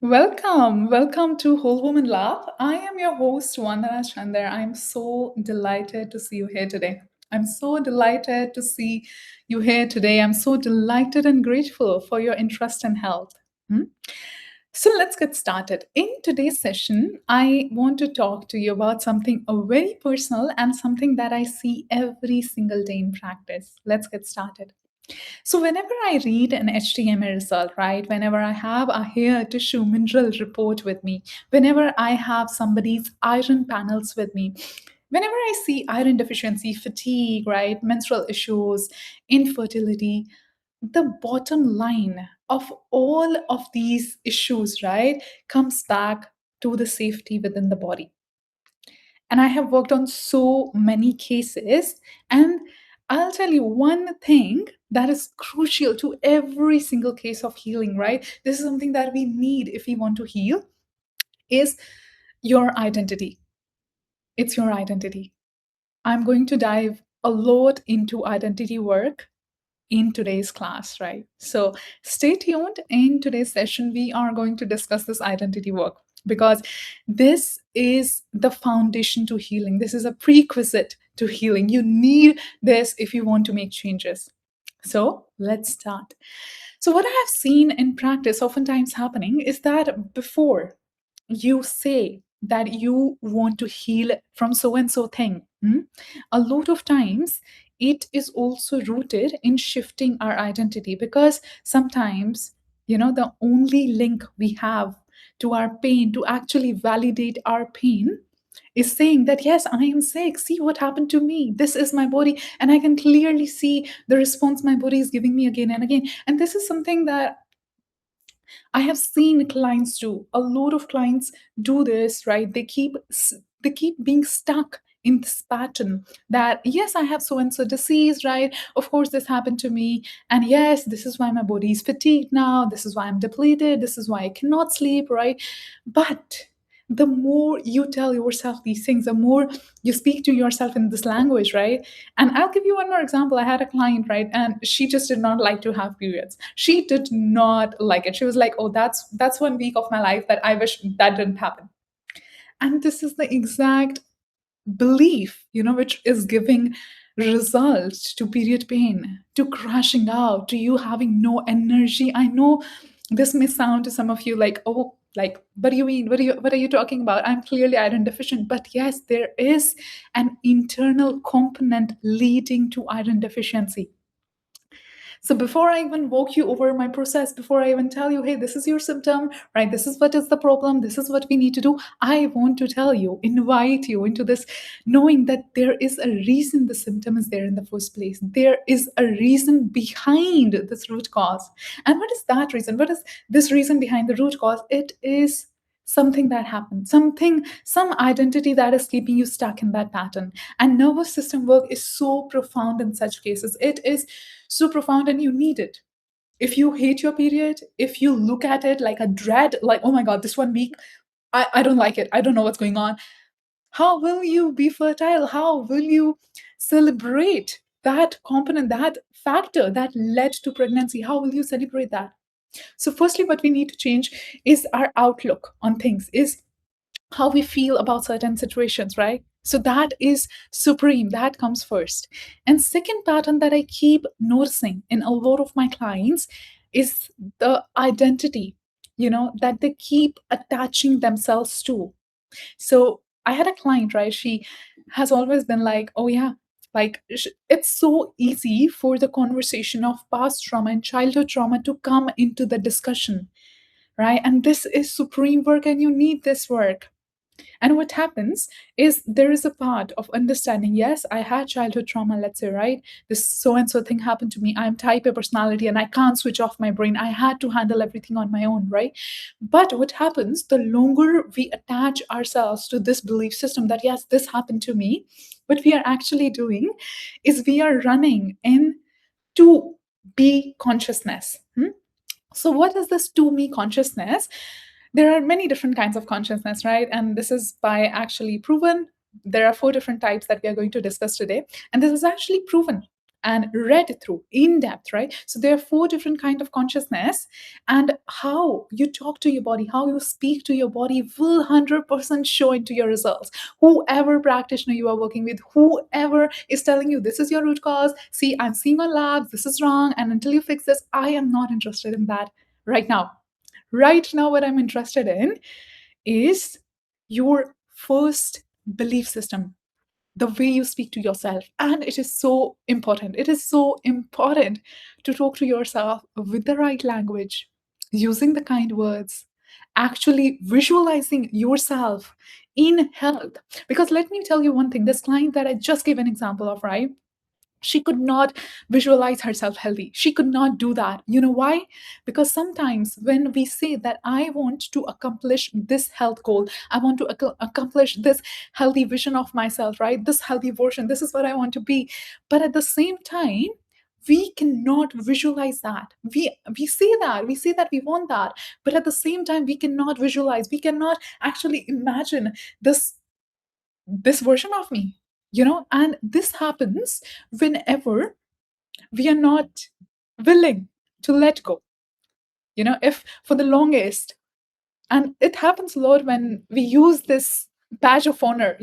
Welcome to Whole Woman Lab. I am your host, Vandana Chandar. I'm so delighted to see you here today. I'm so delighted to see you here today. I'm so delighted and grateful for your interest in health. Hmm? So let's get started. In today's session, I want to talk to you about something very personal and something that I see every single day in practice. Let's get started. So, whenever I read an HTML result, right, whenever I have a hair tissue mineral report with me, whenever I have somebody's iron panels with me, whenever I see iron deficiency, fatigue, right, menstrual issues, infertility, the bottom line of all of these issues, right, comes back to the safety within the body. And I have worked on so many cases. And I'll tell you one thing that is crucial to every single case of healing, right? This is something that we need if we want to heal is your identity. It's your identity. I'm going to dive a lot into identity work in today's class, right? So stay tuned. In today's session, we are going to discuss this identity work because this is the foundation to healing. This is a prerequisite to healing. You need this if you want to make changes. So let's start. So, what I have seen in practice oftentimes happening is that before you say that you want to heal from so and so thing, a lot of times it is also rooted in shifting our identity because sometimes, the only link we have to our pain to actually validate our pain is saying that yes, I am sick, see what happened to me, this is my body, and I can clearly see the response my body is giving me again and again. And this is something that I have seen clients do. A lot of clients do this, right? They keep being stuck in this pattern that yes, I have so and so disease, right? Of course, this happened to me, and yes, this is why my body is fatigued now. This is why I'm depleted. This is why I cannot sleep, right? But the more you tell yourself these things, the more you speak to yourself in this language, right? And I'll give you one more example. I had a client, right? And she just did not like to have periods. She did not like it. She was like, oh, that's 1 week of my life that I wish that didn't happen. And this is the exact belief, which is giving results to period pain, to crashing out, to you having no energy. I know this may sound to some of you like, oh, like, what do you mean? What are you talking about? I'm clearly iron deficient. But yes, there is an internal component leading to iron deficiency. So before I even walk you over my process, before I even tell you, hey, this is your symptom, right? This is what is the problem. This is what we need to do. I want to tell you, invite you into this, knowing that there is a reason the symptom is there in the first place. There is a reason behind this root cause. And what is that reason? What is this reason behind the root cause? It is something that happened, some identity that is keeping you stuck in that pattern. And nervous system work is so profound in such cases. It is so profound, and you need it. If you hate your period, if you look at it like a dread, like, oh my God, this 1 week, I don't like it, I don't know what's going on, how will you be fertile? How will you celebrate that component, that factor that led to pregnancy? How will you celebrate that? So firstly, what we need to change is our outlook on things, is how we feel about certain situations, right? So that is supreme, that comes first. And second pattern that I keep noticing in a lot of my clients is the identity, that they keep attaching themselves to. So I had a client, right? She has always been like, oh yeah, like it's so easy for the conversation of past trauma and childhood trauma to come into the discussion, right? And this is supreme work, and you need this work. And what happens is there is a part of understanding, yes, I had childhood trauma, let's say, right? This so and so thing happened to me. I'm type A personality and I can't switch off my brain. I had to handle everything on my own, right? But what happens, the longer we attach ourselves to this belief system that, yes, this happened to me, what we are actually doing is we are running in to be consciousness. So, what is this to me consciousness? There are many different kinds of consciousness, right? And this is by actually proven. There are 4 different types that we are going to discuss today. And this is actually proven. and read through in depth, right? So there are four different kind of consciousness, and how you talk to your body, how you speak to your body will 100% show into your results. Whoever practitioner you are working with, whoever is telling you this is your root cause, see, I'm seeing on labs, this is wrong, and until you fix this, I am not interested in that right now. Right now, what I'm interested in is your first belief system, the way you speak to yourself. And it is so important. It is so important to talk to yourself with the right language, using the kind words, actually visualizing yourself in health. Because let me tell you one thing, this client that I just gave an example of, right? She could not visualize herself healthy. She could not do that. You know why? Because sometimes when we say that I want to accomplish this health goal, I want to accomplish this healthy vision of myself, right? This healthy version, this is what I want to be. But at the same time, we cannot visualize that. We say that we want that, but at the same time we cannot visualize, we cannot actually imagine this version of me, and this happens whenever we are not willing to let go, if for the longest. And it happens a lot when we use this badge of honor,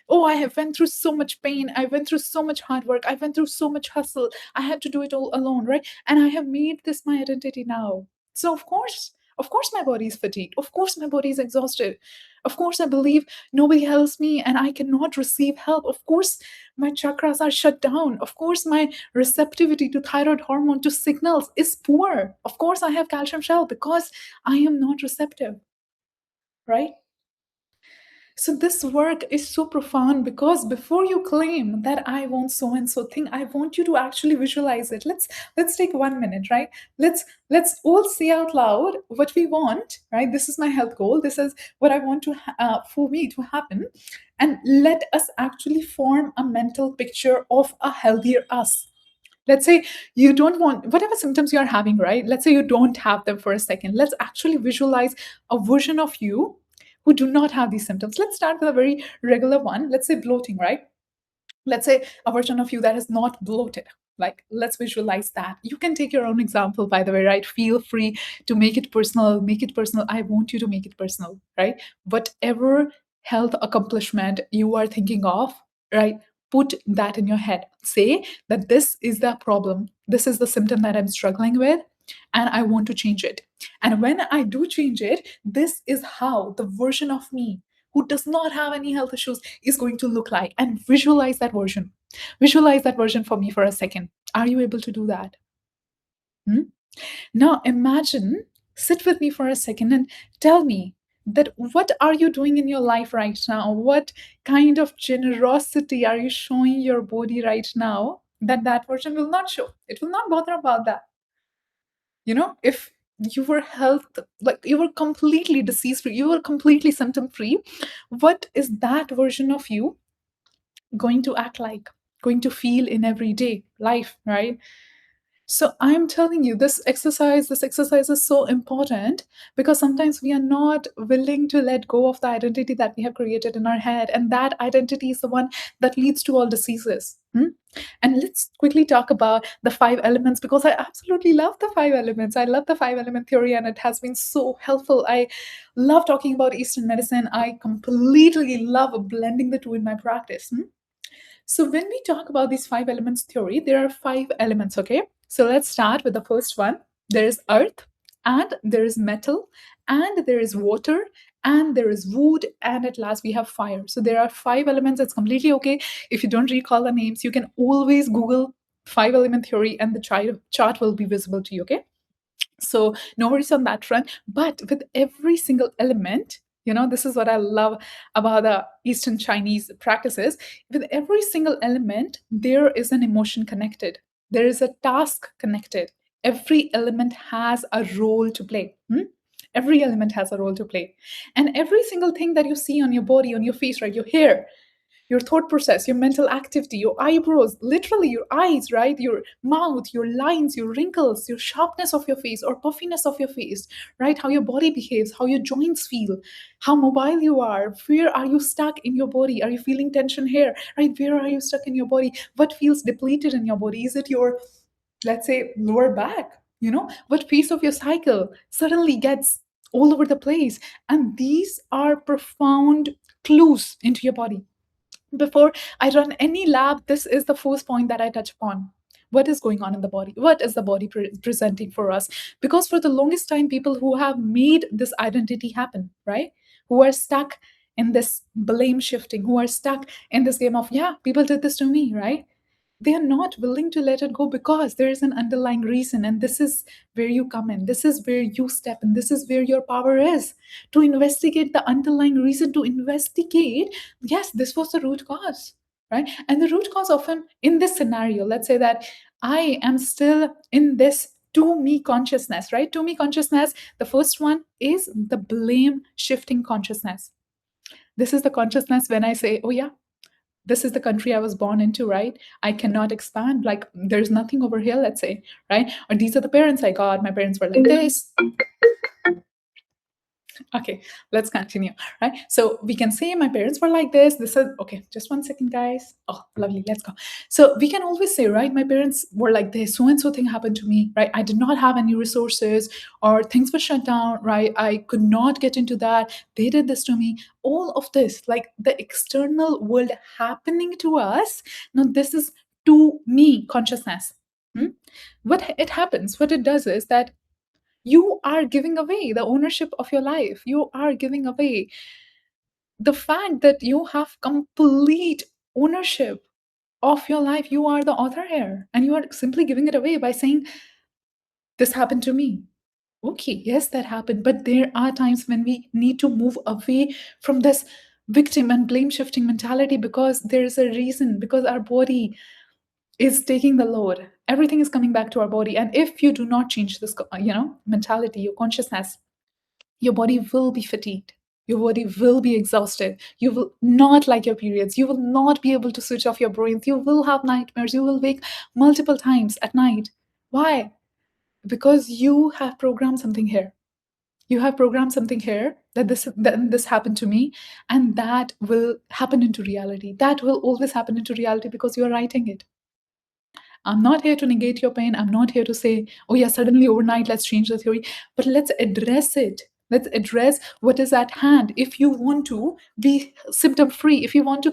oh, I have went through so much pain, I went through so much hard work, I went through so much hustle, I had to do it all alone, right? And I have made this my identity now. So of course my body is fatigued, of course my body is exhausted, of course I believe nobody helps me and I cannot receive help, of course my chakras are shut down, of course my receptivity to thyroid hormone, to signals, is poor, of course I have calcium shell because I am not receptive, right? So this work is so profound, because before you claim that I want so and so thing, I want you to actually visualize it. Let's take 1 minute, right? Let's all say out loud what we want, right? This is my health goal. This is what I want to for me to happen, and let us actually form a mental picture of a healthier us. Let's say you don't want whatever symptoms you're having, right? Let's say you don't have them for a second. Let's actually visualize a version of you who do not have these symptoms. Let's start with a very regular one. Let's say bloating, right? Let's say a version of you that is not bloated. Like, let's visualize that. You can take your own example, by the way, right? Feel free to make it personal. Make it personal. I want you to make it personal, right? Whatever health accomplishment you are thinking of, right? Put that in your head. Say that this is the problem. This is the symptom that I'm struggling with, and I want to change it. And when I do change it, this is how the version of me who does not have any health issues is going to look like. And visualize that version. Visualize that version for me for a second. Are you able to do that? Hmm? Now imagine, sit with me for a second and tell me that what are you doing in your life right now? What kind of generosity are you showing your body right now that that version will not show? It will not bother about that. If you were health, like you were completely disease free, you were completely symptom free, what is that version of you going to act like, going to feel in everyday life, right? So I'm telling you, this exercise is so important, because sometimes we are not willing to let go of the identity that we have created in our head, and that identity is the one that leads to all diseases. And let's quickly talk about the 5 elements, because I absolutely love the 5 elements. I love the 5 element theory, and it has been so helpful. I love talking about Eastern medicine. I completely love blending the two in my practice. So when we talk about these 5 elements theory, there are 5 elements, okay? So let's start with the first one. There is earth, and there is metal, and there is water, and there is wood, and at last we have fire. So there are 5 elements. It's completely okay. If you don't recall the names, you can always Google 5 element theory and the chart will be visible to you, okay? So no worries on that front. But with every single element, this is what I love about the Eastern Chinese practices. With every single element, there is an emotion connected, there is a task connected. Every element has a role to play. Every element has a role to play. And every single thing that you see on your body, on your face, right, your hair, your thought process, your mental activity, your eyebrows, literally your eyes, right? Your mouth, your lines, your wrinkles, your sharpness of your face or puffiness of your face, right? How your body behaves, how your joints feel, how mobile you are, where are you stuck in your body? Are you feeling tension here, right? Where are you stuck in your body? What feels depleted in your body? Is it your, let's say, lower back? What piece of your cycle suddenly gets all over the place? And these are profound clues into your body. Before I run any lab, this is the first point that I touch upon. What is going on in the body? What is the body presenting for us? Because for the longest time, people who have made this identity happen, right? Who are stuck in this blame shifting, who are stuck in this game of, yeah, people did this to me, right? They are not willing to let it go because there is an underlying reason. And this is where you come in. This is where you step in. This is where your power is, to investigate the underlying reason, to investigate, yes, this was the root cause, right? And the root cause, often in this scenario, let's say that I am still in this to me consciousness, right? To me consciousness, the first one is the blame shifting consciousness. This is the consciousness when I say, oh yeah, this is the country I was born into, right? I cannot expand. Like, there's nothing over here, let's say, right? Or these are the parents I got. My parents were like this. Okay, let's continue, right? So we can say my parents were like this. This is okay. Just one second, guys. Oh, lovely. Let's go. So we can always say, right? My parents were like this. So and so thing happened to me, right? I did not have any resources, or things were shut down, right? I could not get into that. They did this to me. All of this, like the external world happening to us. Now, this is to me consciousness. What it happens, what it does is that you are giving away the ownership of your life. You are giving away the fact that you have complete ownership of your life. You are the author here, and you are simply giving it away by saying, this happened to me. Okay, yes, that happened, but there are times when we need to move away from this victim and blame shifting mentality, because there is a reason, because our body is taking the load. Everything is coming back to our body. And if you do not change this mentality, your consciousness, your body will be fatigued. Your body will be exhausted. You will not like your periods. You will not be able to switch off your brains. You will have nightmares. You will wake multiple times at night. Why? Because you have programmed something here. You have programmed something here that this happened to me, and that will happen into reality. That will always happen into reality because you are writing it. I'm not here to negate your pain. I'm not here to say, oh, yeah, suddenly overnight, let's change the theory. But let's address it. Let's address what is at hand. If you want to be symptom free, if you want to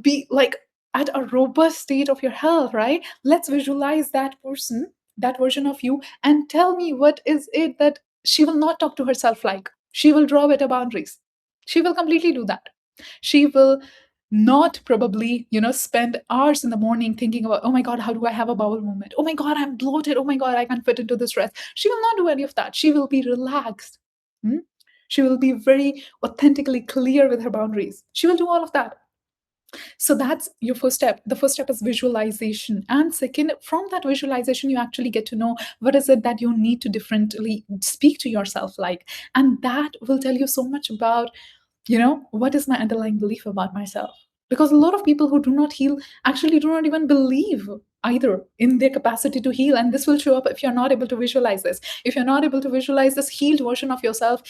be like at a robust state of your health, right? Let's visualize that person, that version of you, and tell me what is it that she will not talk to herself like. She will draw better boundaries. She will completely do that. She will not probably spend hours in the morning thinking about, oh my god, how do I have a bowel movement, oh my god, I'm bloated, oh my god, I can't fit into this dress. She will not do any of that. She will be relaxed. Hmm? She will be very authentically clear with her boundaries. She will do all of that. So that's your first step. The first step is visualization, and second, from that visualization you actually get to know what is it that you need to differently speak to yourself like, and that will tell you so much about what is my underlying belief about myself. Because a lot of people who do not heal actually do not even believe either in their capacity to heal. And this will show up if you're not able to visualize this. If you're not able to visualize this healed version of yourself,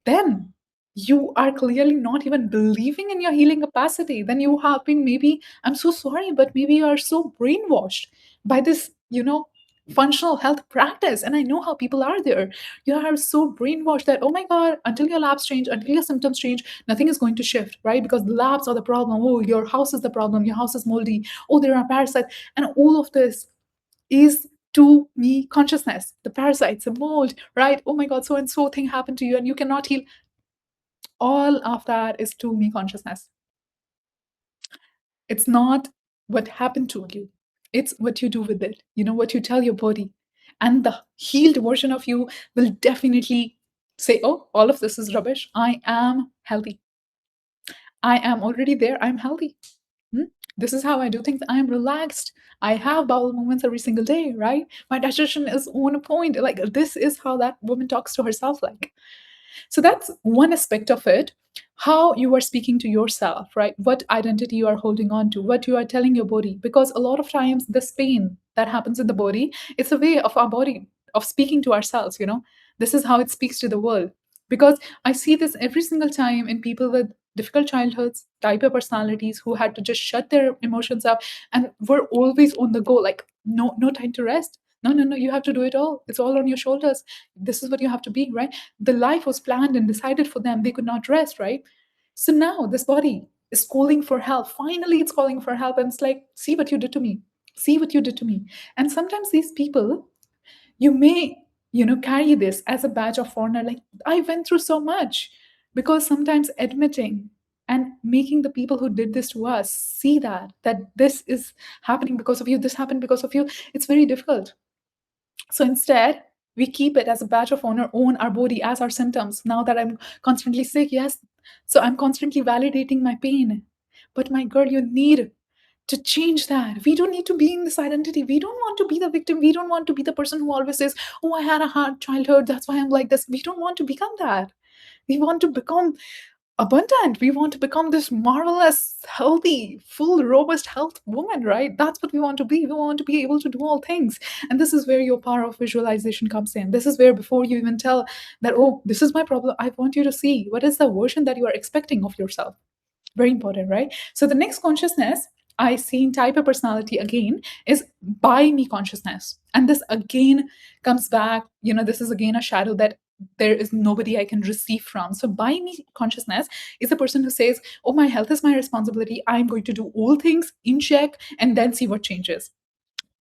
then you are clearly not even believing in your healing capacity. Then you have been, maybe, I'm so sorry, but maybe you are so brainwashed by this, functional health practice. And I know how people are there. You are so brainwashed that, oh my God, until your labs change, until your symptoms change, nothing is going to shift, right? Because the labs are the problem. Oh, your house is the problem. Your house is moldy. Oh, there are parasites. And all of this is to me consciousness, the parasites, the mold, right? Oh my God, so and so thing happened to you and you cannot heal. All of that is to me consciousness. It's not what happened to you, it's what you do with it, what you tell your body. And the healed version of you will definitely say, oh, all of this is rubbish. I am healthy. I am already there. I'm healthy. Hmm? This is how I do things. I'm relaxed. I have bowel movements every single day, right? My digestion is on point. Like, this is how that woman talks to herself like. So that's one aspect of it. How you are speaking to yourself, right? What identity you are holding on to, what you are telling your body. Because a lot of times, this pain that happens in the body, it's a way of our body of speaking to ourselves, you know? This is how it speaks to the world. Because I see this every single time in people with difficult childhoods, type A personalities who had to just shut their emotions up and were always on the go, like no time to rest. No, you have to do it all. It's all on your shoulders. This is what you have to be, right? The life was planned and decided for them. They could not rest, right? So now this body is calling for help. Finally, it's calling for help. And it's like, see what you did to me. See what you did to me. And sometimes these people, you may, carry this as a badge of honor. Like, I went through so much. Because sometimes admitting and making the people who did this to us see that this is happening because of you, this happened because of you, it's very difficult. So instead, we keep it as a badge of honor, own our body as our symptoms. Now that I'm constantly sick, yes. So I'm constantly validating my pain. But my girl, you need to change that. We don't need to be in this identity. We don't want to be the victim. We don't want to be the person who always says, oh, I had a hard childhood. That's why I'm like this. We don't want to become that. We want to become abundant. We want to become this marvelous, healthy, full, robust health woman, right? That's what we want to be. We want to be able to do all things. And this is where your power of visualization comes in. This is where, before you even tell that, oh, this is my problem, I want you to see what is the version that you are expecting of yourself. Very important, right? So the next consciousness I see in type of personality again is by me consciousness. And this again comes back, this is again a shadow that there is nobody I can receive from. So by me consciousness is a person who says, oh, my health is my responsibility. I'm going to do all things in check and then see what changes.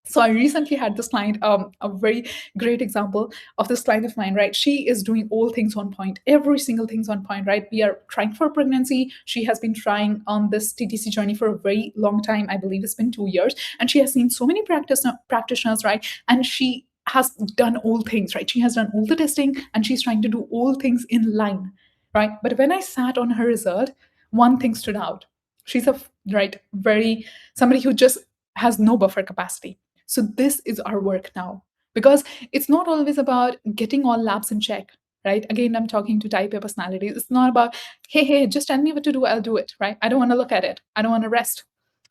So I recently had this client, a very great example of this client of mine, right? She is doing all things on point, every single thing's on point, right? We are trying for pregnancy. She has been trying on this TTC journey for a very long time. I believe it's been 2 years. And she has seen so many practitioners, right? And she has done all things, right? She has done all the testing and she's trying to do all things in line, right? But when I sat on her result, one thing stood out. She's right, very somebody who just has no buffer capacity. So this is our work now, because it's not always about getting all labs in check, right? Again, I'm talking to type A personalities. It's not about, hey, just tell me what to do, I'll do it, right? I don't want to look at it. I don't want to rest.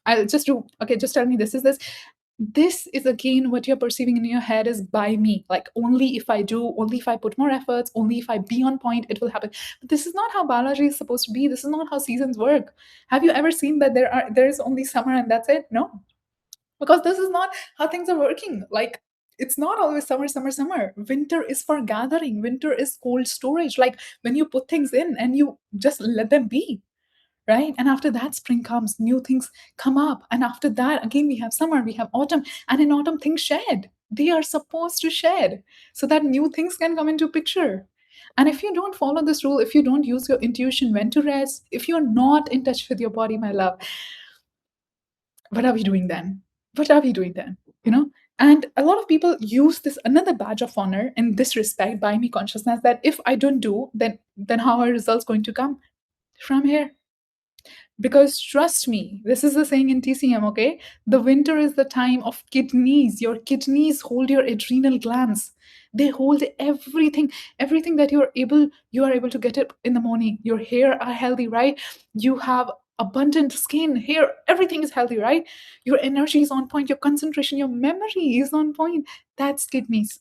I'll just do, okay, just tell me this is this. This is again what you're perceiving in your head is by me. Like, only if I do, only if I put more efforts, only if I be on point, it will happen. But this is not how biology is supposed to be. This is not how seasons work. Have you ever seen that there is only summer and that's it? No, because this is not how things are working. Like, it's not always summer, summer, summer. Winter is for gathering. Winter is cold storage. Like, when you put things in and you just let them be, right? And after that, spring comes, new things come up. And after that, again, we have summer, we have autumn. And in autumn, things shed. They are supposed to shed so that new things can come into picture. And if you don't follow this rule, if you don't use your intuition when to rest, if you're not in touch with your body, my love, what are we doing then? What are we doing then? You know? And a lot of people use this another badge of honor in this respect, by me consciousness, that if I don't do, then how are results going to come? From here. Because trust me, this is the saying in TCM, okay? The winter is the time of kidneys. Your kidneys hold your adrenal glands. They hold everything that you are able to get it in the morning. Your hair are healthy, right? You have abundant skin, hair, everything is healthy, right? Your energy is on point, your concentration, your memory is on point. That's kidneys.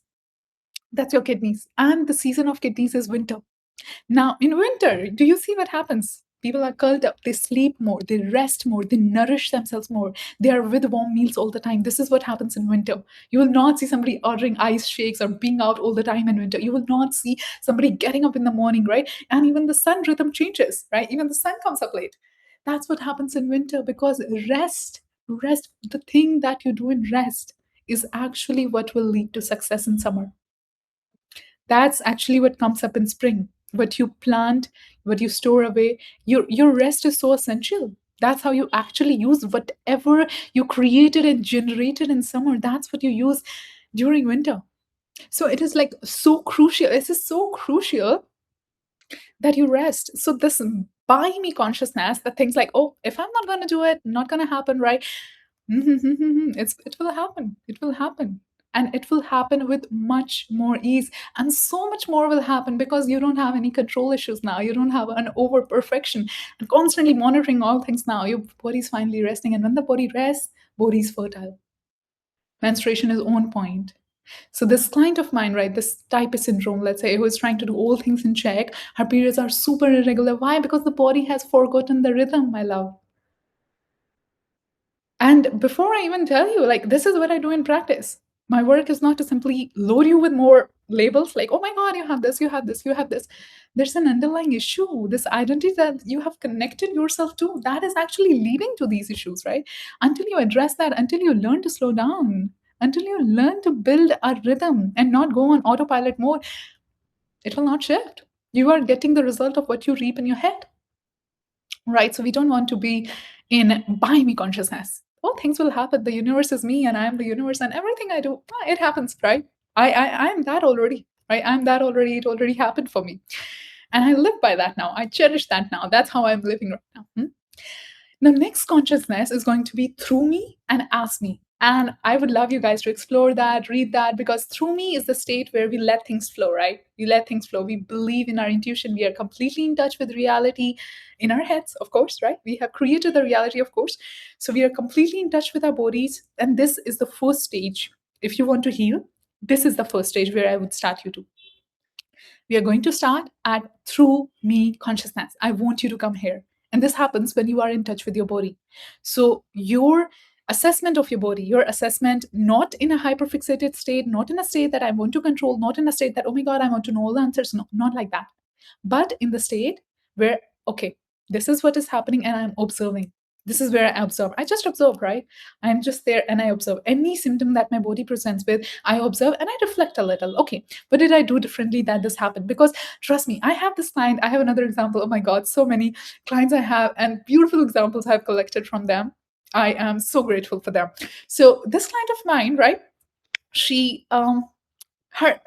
That's your kidneys. And the season of kidneys is winter. Now, in winter, do you see what happens? People are curled up, they sleep more, they rest more, they nourish themselves more, they are with warm meals all the time. This is what happens in winter. You will not see somebody ordering ice shakes or being out all the time in winter. You will not see somebody getting up in the morning, right? And even the sun rhythm changes, right? Even the sun comes up late. That's what happens in winter, because rest, the thing that you do in rest is actually what will lead to success in summer. That's actually what comes up in spring. What you plant, what you store away, your rest is so essential. That's how you actually use whatever you created and generated in summer. That's what you use during winter. So it is like so crucial. This is so crucial that you rest. So this by me consciousness, that things like, oh, if I'm not going to do it, not going to happen, right? It will happen. It will happen. And it will happen with much more ease. And so much more will happen because you don't have any control issues now. You don't have an over perfection and constantly monitoring all things now. Your body's finally resting. And when the body rests, body's fertile. Menstruation is on point. So this client of mine, right, this type syndrome, let's say, who is trying to do all things in check, her periods are super irregular. Why? Because the body has forgotten the rhythm, my love. And before I even tell you, like, this is what I do in practice. My work is not to simply load you with more labels like, oh my God, you have this, you have this, you have this. There's an underlying issue, this identity that you have connected yourself to, that is actually leading to these issues, right? Until you address that, until you learn to slow down, until you learn to build a rhythm and not go on autopilot mode, it will not shift. You are getting the result of what you reap in your head, right? So we don't want to be in by me consciousness. Oh, things will happen. The universe is me, and I am the universe, and everything I do, it happens, right? I am that already, right? I'm that already. It already happened for me, and I live by that now. I cherish that now. That's how I'm living right now. The next consciousness is going to be through me and as me. And I would love you guys to explore that, read that, because through me is the state where we let things flow, right? We let things flow. We believe in our intuition. We are completely in touch with reality in our heads, of course, right? We have created the reality, of course. So we are completely in touch with our bodies. And this is the first stage. If you want to heal, this is the first stage where I would start you to. We are going to start at through me consciousness. I want you to come here. And this happens when you are in touch with your body. So your assessment of your body, your assessment not in a hyperfixated state, not in a state that I want to control, not in a state that, oh my God, I want to know all the answers. No, not like that. But in the state where, okay, this is what is happening and I'm observing. This is where I observe. I just observe, right? I'm just there and I observe any symptom that my body presents with. I observe and I reflect a little. Okay, what did I do differently that this happened? Because trust me, I have this client. I have another example. Oh my God, so many clients I have and beautiful examples I've collected from them. I am so grateful for them. So this client of mine, right? She her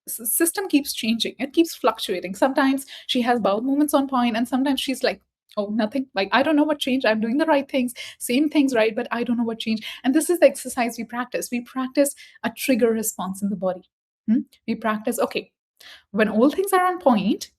system keeps changing. It keeps fluctuating. Sometimes she has bowel movements on point, and sometimes she's like, oh, nothing. Like, I don't know what changed. I'm doing the right things, same things, right? But I don't know what changed. And this is the exercise we practice. We practice a trigger response in the body. We practice, okay, when all things are on point,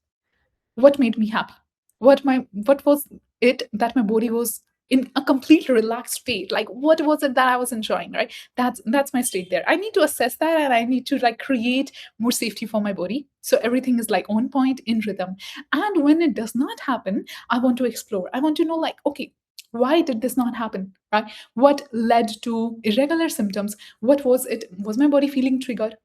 what made me happy? What was it that my body was in a complete relaxed state? Like, what was it that I was enjoying, right? That's my state there. I need to assess that, and I need to like create more safety for my body, so everything is like on point, in rhythm. And when it does not happen, I want to explore. I want to know, like, okay, why did this not happen, right? What led to irregular symptoms? What was it? Was my body feeling triggered?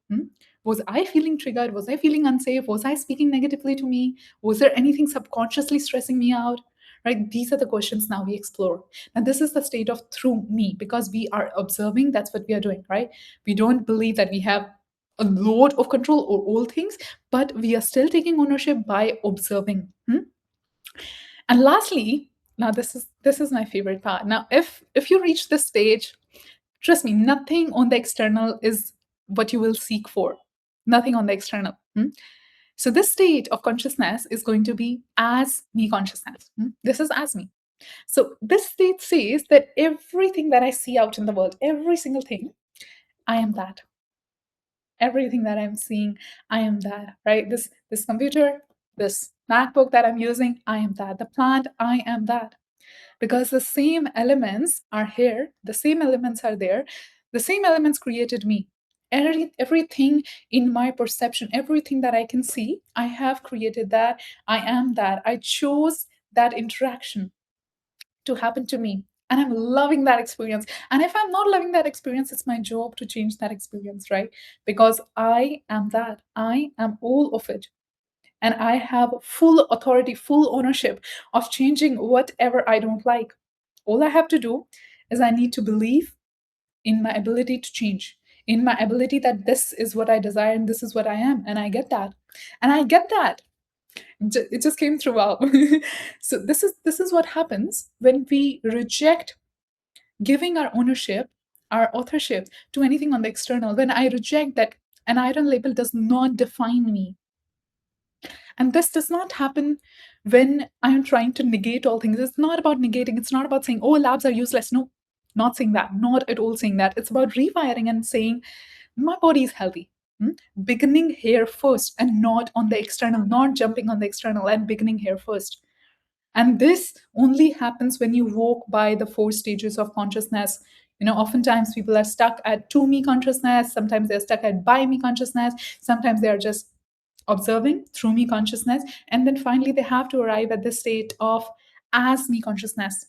Was I feeling triggered? Was I feeling unsafe? Was I speaking negatively to me? Was there anything subconsciously stressing me out? Right? These are the questions now we explore. And this is the state of through me, because we are observing. That's what we are doing, right? We don't believe that we have a load of control or all things, but we are still taking ownership by observing. And lastly, now this is my favorite part. Now, if you reach this stage, trust me, nothing on the external is what you will seek for. Nothing on the external. So this state of consciousness is going to be as me consciousness. This is as me. So this state says that everything that I see out in the world, every single thing, I am that. Everything that I'm seeing, I am that, right? This computer, this MacBook that I'm using, I am that. The plant, I am that. Because the same elements are here, the same elements are there, the same elements created me. Everything in my perception, everything that I can see, I have created that. I am that. I chose that interaction to happen to me. And I'm loving that experience. And if I'm not loving that experience, it's my job to change that experience, right? Because I am that. I am all of it. And I have full authority, full ownership of changing whatever I don't like. All I have to do is I need to believe in my ability to change, in my ability that this is what I desire and this is what I am. And I get that. And I get that. It just came through. Wow. So this is what happens when we reject giving our ownership, our authorship to anything on the external. When I reject that an iron label does not define me. And this does not happen when I'm trying to negate all things. It's not about negating. It's not about saying, oh, labs are useless. No, not saying that. Not at all saying that. It's about rewiring and saying, my body is healthy. Hmm? Beginning here first and not on the external, not jumping on the external and beginning here first. And this only happens when you walk by the four stages of consciousness. Oftentimes people are stuck at to me consciousness, sometimes they're stuck at by me consciousness, sometimes they are just observing through me consciousness, and then finally they have to arrive at the state of as me consciousness.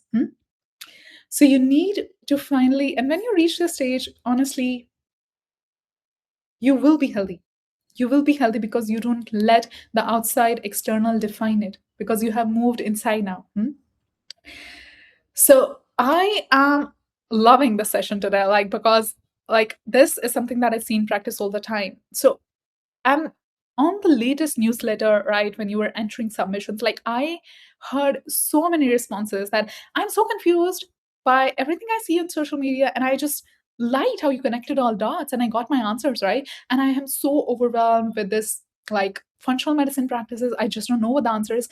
So you need to finally, and when you reach this stage, honestly, you will be healthy. You will be healthy because you don't let the outside external define it, because you have moved inside now. So I am loving the session today, like, because like this is something that I've seen practice all the time. So I'm on the latest newsletter, right? When you were entering submissions, like I heard so many responses that I'm so confused by everything I see on social media, and I just liked how you connected all dots and I got my answers, right? And I am so overwhelmed with this like functional medicine practices. I just don't know what the answer is.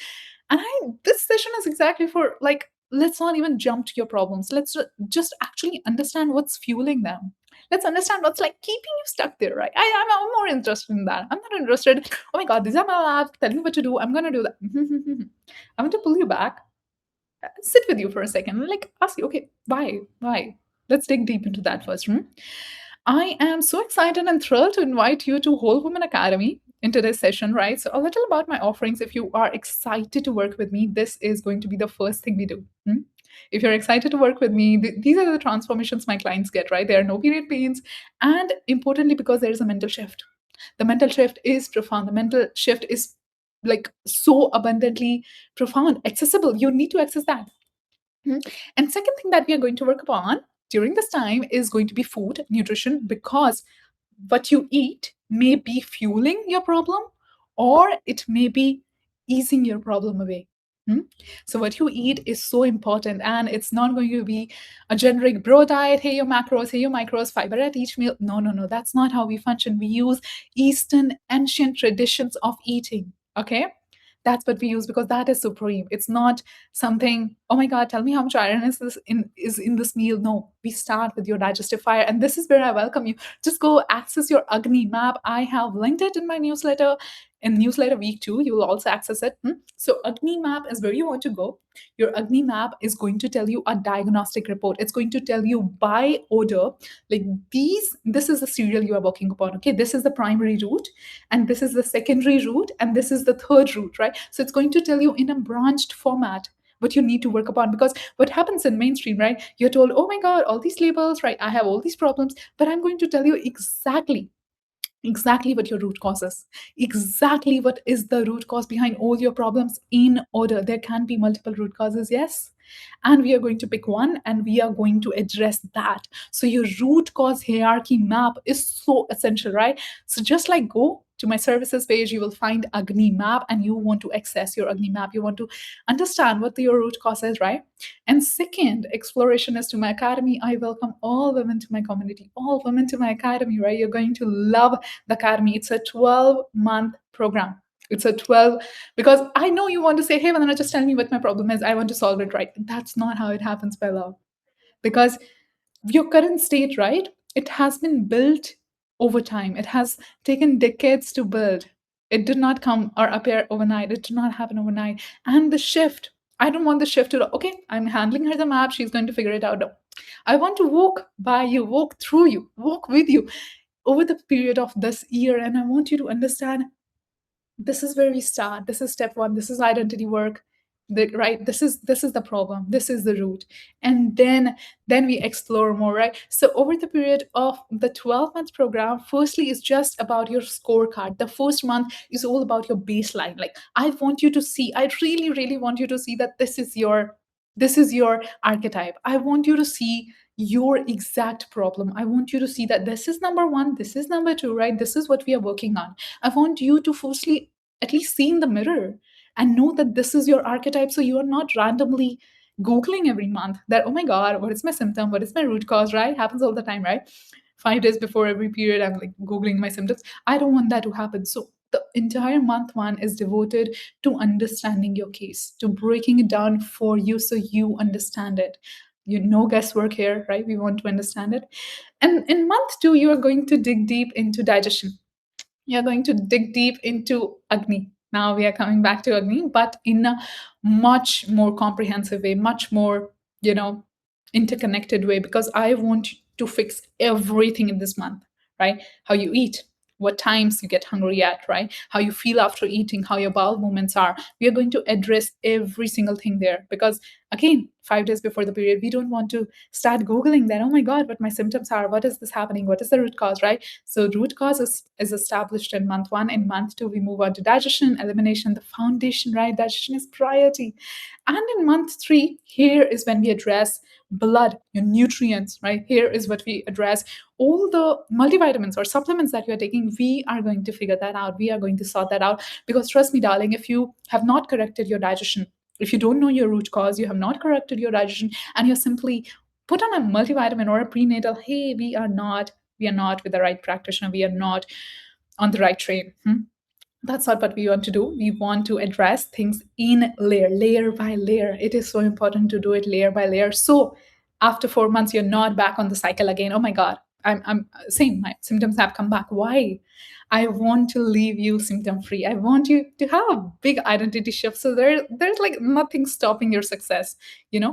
And this session is exactly for like, let's not even jump to your problems. Let's just actually understand what's fueling them. Let's understand what's like keeping you stuck there, right? I'm more interested in that. I'm not interested. Oh my God, these are my labs. Tell me what to do. I'm gonna do that. I want to pull you back, sit with you for a second, and like ask you, okay, why? Why? Let's dig deep into that first. I am so excited and thrilled to invite you to Whole Woman Academy in today's session, right? So, a little about my offerings. If you are excited to work with me, this is going to be the first thing we do. If you're excited to work with me, these are the transformations my clients get, right? There are no period pains. And importantly, because there is a mental shift. The mental shift is profound. The mental shift is like so abundantly profound, accessible. You need to access that. Mhm. And second thing that we are going to work upon during this time is going to be food, nutrition, because what you eat may be fueling your problem or it may be easing your problem away. Hmm? So what you eat is so important, and it's not going to be a generic bro diet. Hey, your macros, hey, your micros, fiber at each meal. No, no, no. That's not how we function. We use Eastern ancient traditions of eating. Okay, that's what we use because that is supreme. It's not something, oh my God, tell me how much iron is in this meal. No, we start with your digestive fire, and this is where I welcome you. Just go access your Agni map. I have linked it in my newsletter. In newsletter week 2, you will also access it. So Agni map is where you want to go. Your Agni map is going to tell you a diagnostic report. It's going to tell you by order, like this is the serial you are working upon. Okay, this is the primary route, and this is the secondary route, and this is the third route, right? So it's going to tell you in a branched format what you need to work upon, because what happens in mainstream, right, you're told, oh my God, all these labels, right, I have all these problems, but I'm going to tell you exactly what your root cause is, exactly what is the root cause behind all your problems in order. There can be multiple root causes, yes, and we are going to pick one and we are going to address that. So your root cause hierarchy map is so essential, right? So just like go to my services page, you will find Agni map, and you want to access your Agni map. You want to understand what your root cause is, right? And second, exploration is to my academy. I welcome all women to my community, all women to my academy, right? You're going to love the academy. It's a 12-month program. It's a 12, because I know you want to say, hey, Vandana, just tell me what my problem is. I want to solve it, right? That's not how it happens, by love. Because your current state, right? It has been built over time. It has taken decades to build. It did not come or appear overnight. It did not happen overnight. And the shift, I don't want the shift to, okay, I'm handling her the map. She's going to figure it out. No. I want to walk by you, walk through you, walk with you over the period of this year. And I want you to understand this is where we start. This is step one. This is identity work. Right, this is the problem, this is the root, and then we explore more, right? So over the period of the 12-month program, firstly is just about your scorecard. The first month is all about your baseline. Like, I want you to see, I really want you to see that this is your archetype. I want you to see your exact problem. I want you to see that this is number one, this is number two, right? This is what we are working on. I want you to firstly at least see in the mirror and know that this is your archetype, so you are not randomly googling every month that, oh my God, what is my symptom, what is my root cause, right? Happens all the time, right? 5 days before every period, I'm like googling my symptoms. I don't want that to happen. So the entire month one is devoted to understanding your case, to breaking it down for you so you understand it. You no guesswork here, right? We want to understand it. And in month 2, you are going to dig deep into digestion. You're going to dig deep into Agni. Now we are coming back to Agni, but in a much more comprehensive way, much more, you know, interconnected way, because I want to fix everything in this month, right? How you eat, what times you get hungry at, right? How you feel after eating, how your bowel movements are. We are going to address every single thing there because, again, 5 days before the period, we don't want to start Googling that, oh my God, what my symptoms are, what is this happening, what is the root cause, right? So root cause is established in month 1. In month 2, we move on to digestion, elimination, the foundation, right? Digestion is priority. And in month 3, here is when we address blood, your nutrients, right? Here is what we address. All the multivitamins or supplements that you're taking, we are going to figure that out. We are going to sort that out. Because trust me, darling, if you have not corrected your digestion, if you don't know your root cause, you have not corrected your digestion, and you're simply put on a multivitamin or a prenatal, hey, we are not with the right practitioner, we are not on the right train. That's not what we want to do. We want to address things in layer by layer. It is so important to do it layer by layer. So after 4 months, you're not back on the cycle again. Oh my God, I'm same. My symptoms have come back. Why? I want to leave you symptom free. I want you to have a big identity shift. So there's like nothing stopping your success,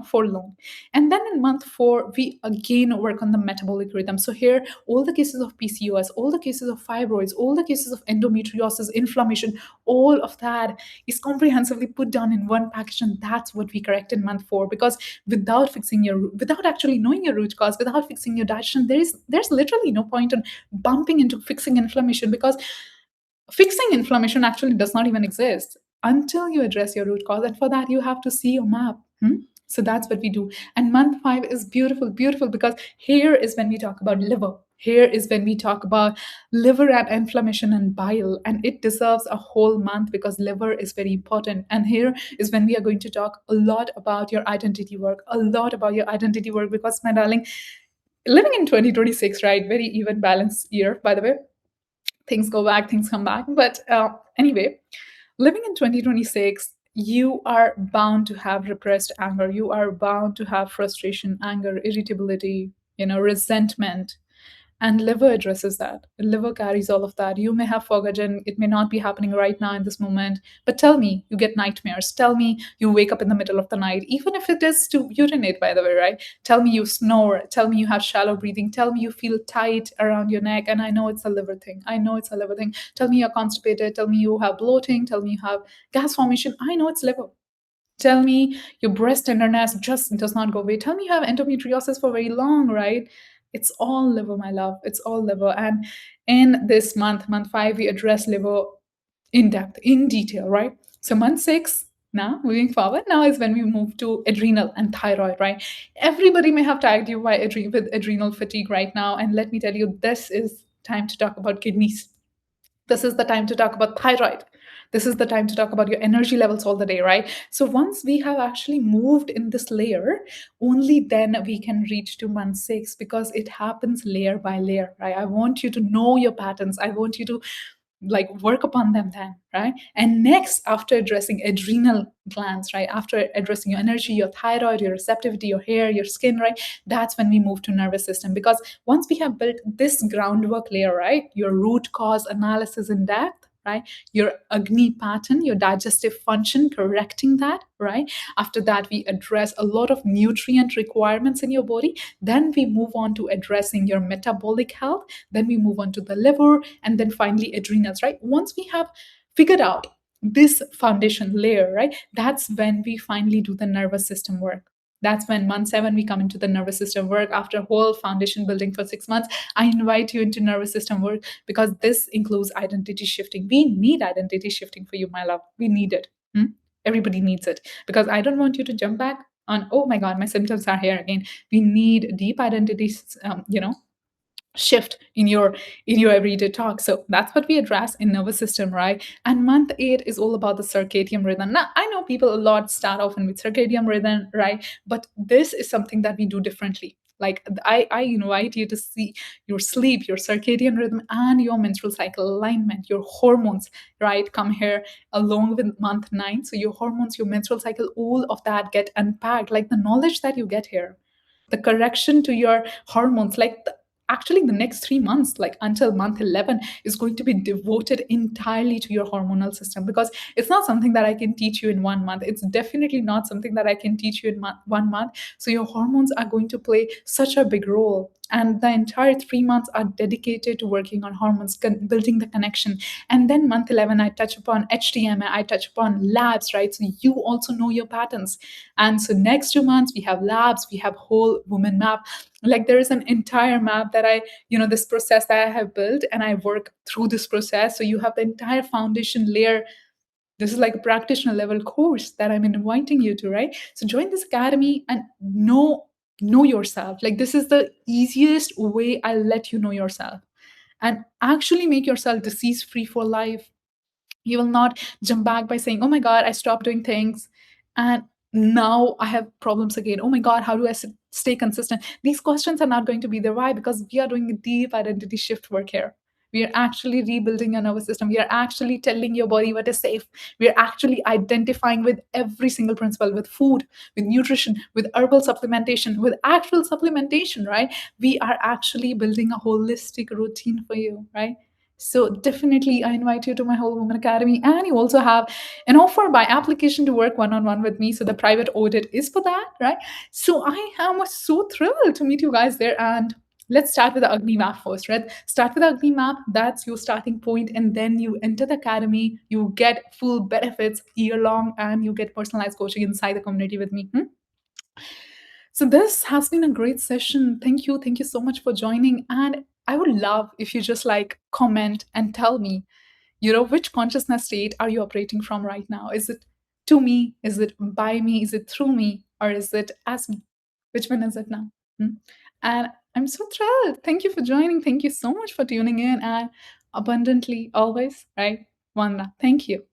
for long. And then in month 4, we again work on the metabolic rhythm. So here, all the cases of PCOS, all the cases of fibroids, all the cases of endometriosis, inflammation, all of that is comprehensively put down in one package. And that's what we correct in month 4. Because without actually knowing your root cause, without fixing your digestion, there's literally no point in bumping into fixing inflammation, because fixing inflammation actually does not even exist until you address your root cause. And for that, you have to see your map. So that's what we do. And month 5 is beautiful, beautiful, because here is when we talk about liver. Here is when we talk about liver and inflammation and bile. And it deserves a whole month because liver is very important. And here is when we are going to talk a lot about your identity work, because, my darling, living in 2026, right? Very even balanced year, by the way. Things go back, things come back. But anyway, living in 2026, you are bound to have repressed anger. You are bound to have frustration, anger, irritability, resentment. And liver addresses that. Liver carries all of that. You may have forgotten, it may not be happening right now in this moment, but tell me you get nightmares. Tell me you wake up in the middle of the night, even if it is to urinate, by the way, right? Tell me you snore. Tell me you have shallow breathing. Tell me you feel tight around your neck. And I know it's a liver thing. Tell me you're constipated. Tell me you have bloating. Tell me you have gas formation. I know it's liver. Tell me your breast tenderness just does not go away. Tell me you have endometriosis for very long, right? It's all liver, my love. It's all liver. And in this month 5, we address liver in depth, in detail, right? So month 6, now moving forward, now is when we move to adrenal and thyroid, right? Everybody may have tagged you with adrenal fatigue right now. And let me tell you, this is time to talk about kidneys. This is the time to talk about thyroid. This is the time to talk about your energy levels all the day, right? So once we have actually moved in this layer, only then we can reach to month 6, because it happens layer by layer, right? I want you to know your patterns. I want you to work upon them then, right? And next, after addressing adrenal glands, right, after addressing your energy, your thyroid, your receptivity, your hair, your skin, right, that's when we move to nervous system. Because once we have built this groundwork layer, right, your root cause analysis in depth, right, your Agni pattern, your digestive function, correcting that, right, after that we address a lot of nutrient requirements in your body. Then we move on to addressing your metabolic health. Then we move on to the liver, and then finally adrenals, right? Once we have figured out this foundation layer, right, that's when we finally do the nervous system work. That's when month 7 we come into the nervous system work. After whole foundation building for 6 months, I invite you into nervous system work, because this includes identity shifting. We need identity shifting for you, my love. We need it. Everybody needs it, because I don't want you to jump back on, oh my God, my symptoms are here again. We need deep identity, shift in your everyday talk. So that's what we address in nervous system, right? And month 8 is all about the circadian rhythm. Now I know people a lot start off with circadian rhythm, right? But this is something that we do differently. Like I invite you to see your sleep, your circadian rhythm, and your menstrual cycle alignment, your hormones, right, come here along with month 9. So your hormones, your menstrual cycle, all of that get unpacked, like the knowledge that you get here, the correction to your hormones, like actually the next 3 months, like until month 11, is going to be devoted entirely to your hormonal system, because it's not something that I can teach you in 1 month. It's definitely not something that I can teach you in 1 month. So your hormones are going to play such a big role, and the entire 3 months are dedicated to working on hormones, building the connection. And then month 11, I touch upon HTMA, I touch upon labs, right? So you also know your patterns. And so next 2 months, we have labs, we have whole woman map. Like there is an entire map that this process that I have built, and I work through this process. So you have the entire foundation layer. This is like a practitioner level course that I'm inviting you to, right? So join this academy and know yourself. Like this is the easiest way I'll let you know yourself, and actually make yourself disease free for life. You will not jump back by saying, oh my God, I stopped doing things, and now I have problems again. Oh my God, how do I stay consistent? These questions are not going to be there. Why? Because we are doing a deep identity shift work here. We are actually rebuilding your nervous system. We are actually telling your body what is safe. We are actually identifying with every single principle, with food, with nutrition, with herbal supplementation, with actual supplementation, right? We are actually building a holistic routine for you, right? So definitely, I invite you to my Whole Woman Academy, and you also have an offer by application to work one-on-one with me. So the private audit is for that, right? So I am so thrilled to meet you guys there. And let's start with the Agni map first, right? Start with the Agni map. That's your starting point, and then you enter the academy. You get full benefits year long, and you get personalized coaching inside the community with me. So this has been a great session. Thank you so much for joining. And I would love if you just like comment and tell me, which consciousness state are you operating from right now? Is it to me? Is it by me? Is it through me? Or is it as me? Which one is it now? Hmm? And I'm so thrilled. Thank you for joining. Thank you so much for tuning in, and abundantly always, right? Wanda. Thank you.